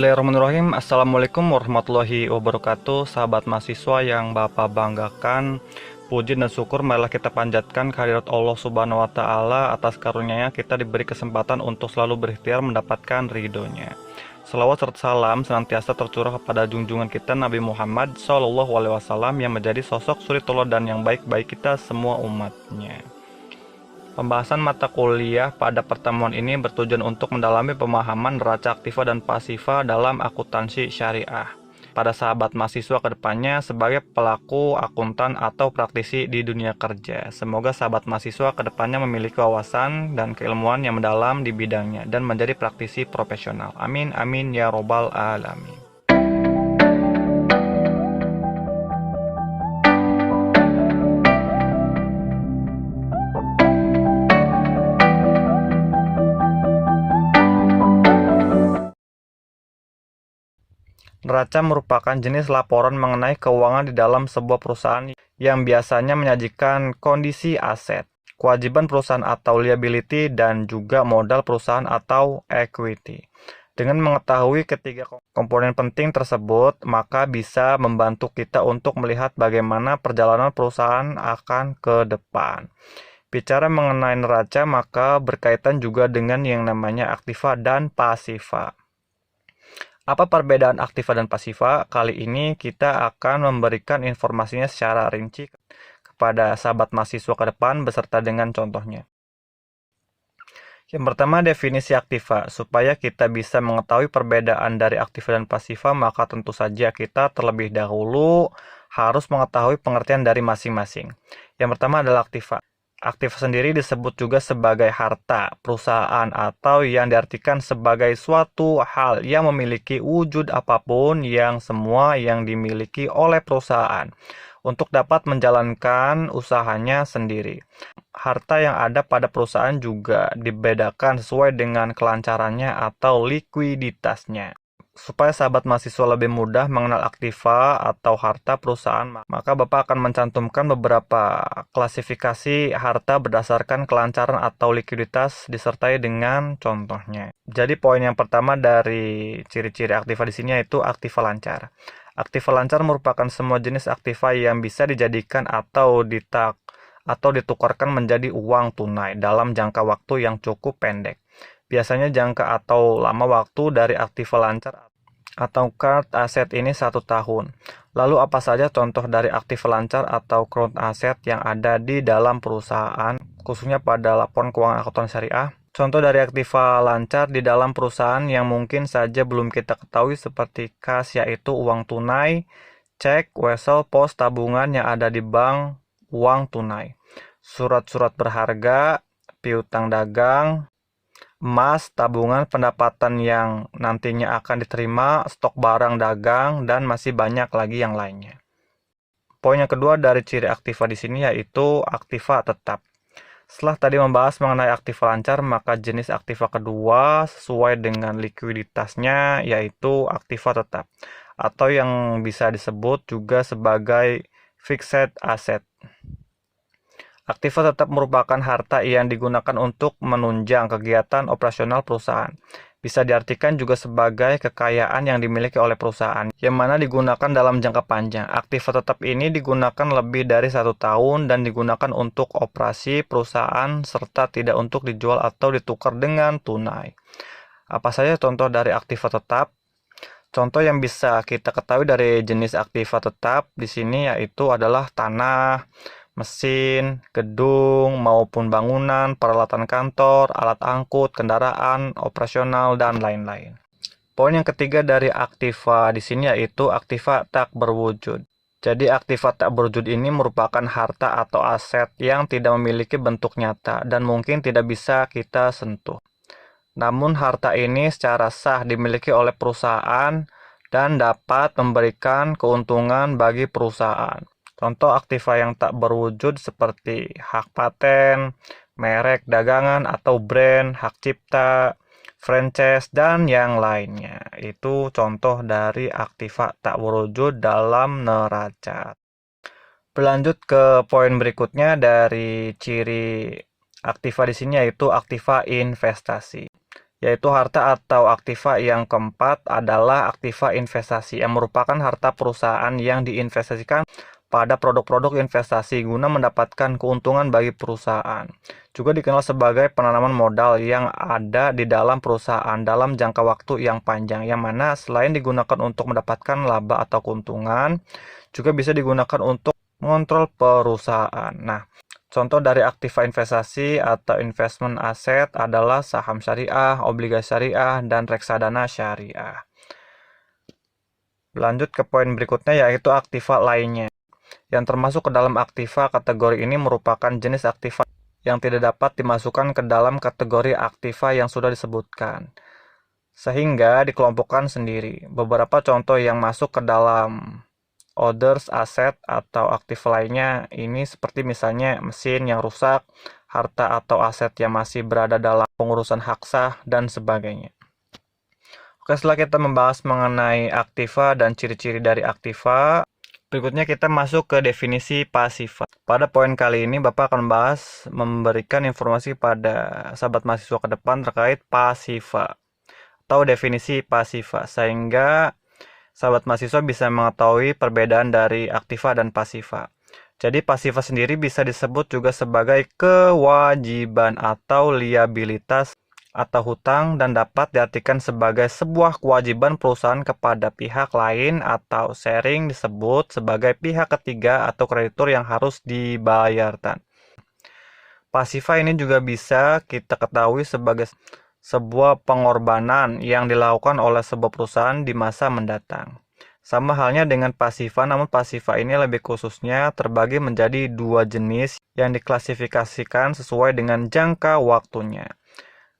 Bismillahirrahmanirrahim. Assalamualaikum warahmatullahi wabarakatuh. Sahabat mahasiswa yang Bapak banggakan, puji dan syukur marilah kita panjatkan kehadirat Allah Subhanahu wa Ta'ala atas karunia-Nya kita diberi kesempatan untuk selalu berikhtiar mendapatkan ridho-Nya. Salawat serta salam senantiasa tercurah kepada junjungan kita Nabi Muhammad SAW yang menjadi sosok suri teladan yang baik-baik kita semua umatnya. Pembahasan mata kuliah pada pertemuan ini bertujuan untuk mendalami pemahaman neraca aktiva dan pasiva dalam akuntansi syariah pada sahabat mahasiswa kedepannya sebagai pelaku akuntan atau praktisi di dunia kerja. Semoga sahabat mahasiswa kedepannya memiliki wawasan dan keilmuan yang mendalam di bidangnya dan menjadi praktisi profesional. Amin, amin, ya robbal alamin. Neraca merupakan jenis laporan mengenai keuangan di dalam sebuah perusahaan yang biasanya menyajikan kondisi aset, kewajiban perusahaan atau liability, dan juga modal perusahaan atau equity. Dengan mengetahui ketiga komponen penting tersebut, maka bisa membantu kita untuk melihat bagaimana perjalanan perusahaan akan ke depan. Bicara mengenai neraca, maka berkaitan juga dengan yang namanya aktiva dan pasiva. Apa perbedaan aktiva dan pasiva? Kali ini kita akan memberikan informasinya secara rinci kepada sahabat mahasiswa ke depan beserta dengan contohnya. Yang pertama, definisi aktiva. Supaya kita bisa mengetahui perbedaan dari aktiva dan pasiva, maka tentu saja kita terlebih dahulu harus mengetahui pengertian dari masing-masing. Yang pertama adalah aktiva. Aktiva sendiri disebut juga sebagai harta perusahaan atau yang diartikan sebagai suatu hal yang memiliki wujud apapun yang semua yang dimiliki oleh perusahaan untuk dapat menjalankan usahanya sendiri. Harta yang ada pada perusahaan juga dibedakan sesuai dengan kelancarannya atau likuiditasnya. Supaya sahabat mahasiswa lebih mudah mengenal aktiva atau harta perusahaan, maka Bapak akan mencantumkan beberapa klasifikasi harta berdasarkan kelancaran atau likuiditas disertai dengan contohnya. Jadi poin yang pertama dari ciri-ciri aktiva di sini yaitu aktiva lancar. Aktiva lancar merupakan semua jenis aktiva yang bisa dijadikan atau ditukarkan menjadi uang tunai dalam jangka waktu yang cukup pendek. Biasanya jangka atau lama waktu dari aktiva lancar atau current asset ini 1 tahun. Lalu apa saja contoh dari aktiva lancar atau current asset yang ada di dalam perusahaan, khususnya pada laporan keuangan akuntansi syariah? Contoh dari aktiva lancar di dalam perusahaan yang mungkin saja belum kita ketahui seperti kas, yaitu uang tunai, cek, wesel, pos, tabungan yang ada di bank, uang tunai, surat-surat berharga, piutang dagang, emas, tabungan, pendapatan yang nantinya akan diterima, stok barang dagang, dan masih banyak lagi yang lainnya. Poin yang kedua dari ciri aktiva di sini yaitu aktiva tetap. Setelah tadi membahas mengenai aktiva lancar, maka jenis aktiva kedua sesuai dengan likuiditasnya yaitu aktiva tetap, atau yang bisa disebut juga sebagai fixed asset. Aktiva tetap merupakan harta yang digunakan untuk menunjang kegiatan operasional perusahaan. Bisa diartikan juga sebagai kekayaan yang dimiliki oleh perusahaan, yang mana digunakan dalam jangka panjang. Aktiva tetap ini digunakan lebih dari 1 tahun dan digunakan untuk operasi perusahaan serta tidak untuk dijual atau ditukar dengan tunai. Apa saja contoh dari aktiva tetap? Contoh yang bisa kita ketahui dari jenis aktiva tetap di sini yaitu adalah tanah, mesin, gedung, maupun bangunan, peralatan kantor, alat angkut, kendaraan, operasional, dan lain-lain. Poin yang ketiga dari aktiva di sini yaitu aktiva tak berwujud. Jadi aktiva tak berwujud ini merupakan harta atau aset yang tidak memiliki bentuk nyata dan mungkin tidak bisa kita sentuh. Namun harta ini secara sah dimiliki oleh perusahaan dan dapat memberikan keuntungan bagi perusahaan. Contoh aktiva yang tak berwujud seperti hak paten, merek dagangan atau brand, hak cipta, franchise, dan yang lainnya. Itu contoh dari aktiva tak berwujud dalam neraca. Berlanjut ke poin berikutnya dari ciri aktiva di sini yaitu aktiva investasi. yaitu harta atau aktiva yang keempat adalah aktiva investasi, yang merupakan harta perusahaan yang diinvestasikan pada produk-produk investasi guna mendapatkan keuntungan bagi perusahaan. Juga dikenal sebagai penanaman modal yang ada di dalam perusahaan dalam jangka waktu yang panjang, yang mana selain digunakan untuk mendapatkan laba atau keuntungan, juga bisa digunakan untuk mengontrol perusahaan. Nah, contoh dari aktiva investasi atau investment aset adalah saham syariah, obligasi syariah, dan reksadana syariah. Lanjut ke poin berikutnya yaitu aktiva lainnya. Yang termasuk ke dalam aktiva kategori ini merupakan jenis aktiva yang tidak dapat dimasukkan ke dalam kategori aktiva yang sudah disebutkan, sehingga dikelompokkan sendiri. Beberapa contoh yang masuk ke dalam others asset atau aktiva lainnya ini seperti misalnya mesin yang rusak, harta atau aset yang masih berada dalam pengurusan hak sah, dan sebagainya. Oke, setelah kita membahas mengenai aktiva dan ciri-ciri dari aktiva, berikutnya kita masuk ke definisi pasifa. Pada poin kali ini Bapak akan memberikan informasi pada sahabat mahasiswa ke depan terkait pasifa atau definisi pasifa, sehingga sahabat mahasiswa bisa mengetahui perbedaan dari aktiva dan pasifa. Jadi pasifa sendiri bisa disebut juga sebagai kewajiban atau liabilitas atau hutang, dan dapat diartikan sebagai sebuah kewajiban perusahaan kepada pihak lain atau sering disebut sebagai pihak ketiga atau kreditur yang harus dibayarkan. Pasifa ini juga bisa kita ketahui sebagai sebuah pengorbanan yang dilakukan oleh sebuah perusahaan di masa mendatang. Sama halnya dengan pasifa, namun pasifa ini lebih khususnya terbagi menjadi dua jenis yang diklasifikasikan sesuai dengan jangka waktunya.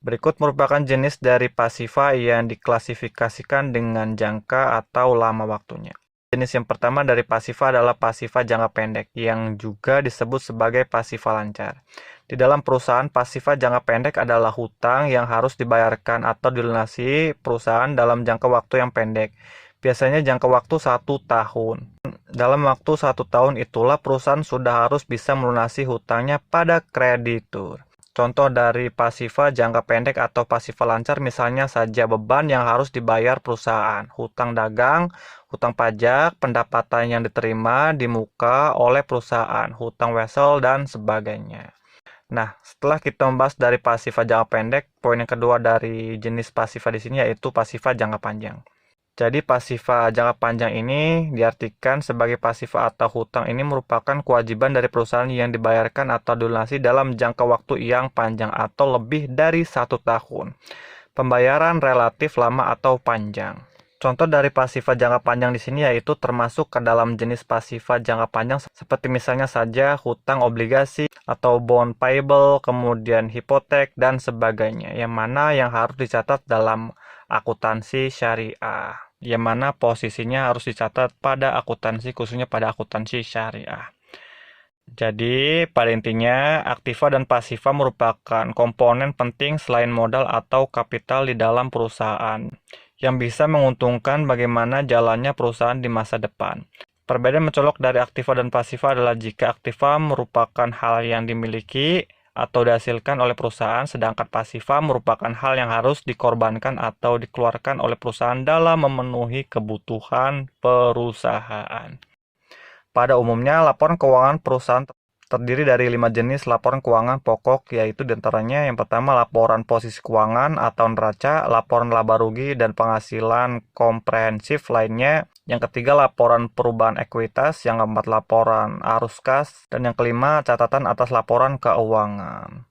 Berikut merupakan jenis dari pasifa yang diklasifikasikan dengan jangka atau lama waktunya. Jenis yang pertama dari pasifa adalah pasifa jangka pendek, yang juga disebut sebagai pasifa lancar. Di dalam perusahaan, pasifa jangka pendek adalah hutang yang harus dibayarkan atau dilunasi perusahaan dalam jangka waktu yang pendek. Biasanya jangka waktu 1 tahun. Dalam waktu 1 tahun itulah perusahaan sudah harus bisa melunasi hutangnya pada kreditur. Contoh dari pasifa jangka pendek atau pasifa lancar misalnya saja beban yang harus dibayar perusahaan, hutang dagang, hutang pajak, pendapatan yang diterima di muka oleh perusahaan, hutang wesel, dan sebagainya. Nah, setelah kita membahas dari pasifa jangka pendek, poin yang kedua dari jenis pasifa di sini yaitu pasifa jangka panjang. Jadi pasifa jangka panjang ini diartikan sebagai pasifa atau hutang ini merupakan kewajiban dari perusahaan yang dibayarkan atau dilunasi dalam jangka waktu yang panjang atau lebih dari 1 tahun. Pembayaran relatif lama atau panjang. Contoh dari pasifa jangka panjang di sini yaitu termasuk ke dalam jenis pasifa jangka panjang seperti misalnya saja hutang obligasi atau bond payable, kemudian hipotek, dan sebagainya, yang mana yang harus dicatat dalam akuntansi syariah, yang mana posisinya harus dicatat pada akuntansi, khususnya pada akuntansi syariah. Jadi, pada intinya, aktiva dan pasifa merupakan komponen penting selain modal atau kapital di dalam perusahaan, yang bisa menguntungkan bagaimana jalannya perusahaan di masa depan. Perbedaan mencolok dari aktiva dan pasifa adalah jika aktiva merupakan hal yang dimiliki atau dihasilkan oleh perusahaan, sedangkan pasifa merupakan hal yang harus dikorbankan atau dikeluarkan oleh perusahaan dalam memenuhi kebutuhan perusahaan. Pada umumnya, laporan keuangan perusahaan terdiri dari 5 jenis laporan keuangan pokok, yaitu diantaranya yang pertama laporan posisi keuangan atau neraca, laporan laba rugi dan penghasilan komprehensif lainnya, yang ketiga laporan perubahan ekuitas, yang keempat laporan arus kas, dan yang kelima catatan atas laporan keuangan.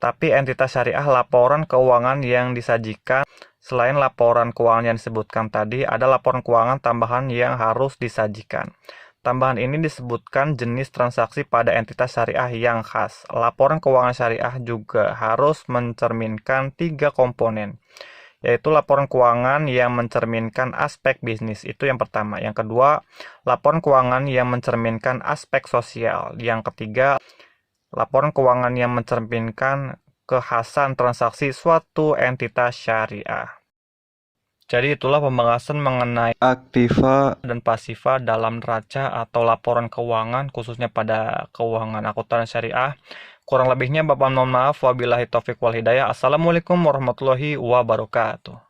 Tapi entitas syariah laporan keuangan yang disajikan selain laporan keuangan yang disebutkan tadi, ada laporan keuangan tambahan yang harus disajikan. Tambahan ini disebutkan jenis transaksi pada entitas syariah yang khas. Laporan keuangan syariah juga harus mencerminkan 3 komponen, yaitu laporan keuangan yang mencerminkan aspek bisnis, itu yang pertama. Yang kedua, laporan keuangan yang mencerminkan aspek sosial. Yang ketiga, laporan keuangan yang mencerminkan kekhasan transaksi suatu entitas syariah. Jadi itulah pembahasan mengenai aktiva dan pasifa dalam neraca atau laporan keuangan, khususnya pada keuangan akuntansi syariah. Kurang lebihnya Bapak mohon maaf. Wabillahi taufiq wal hidayah. Assalamualaikum warahmatullahi wabarakatuh.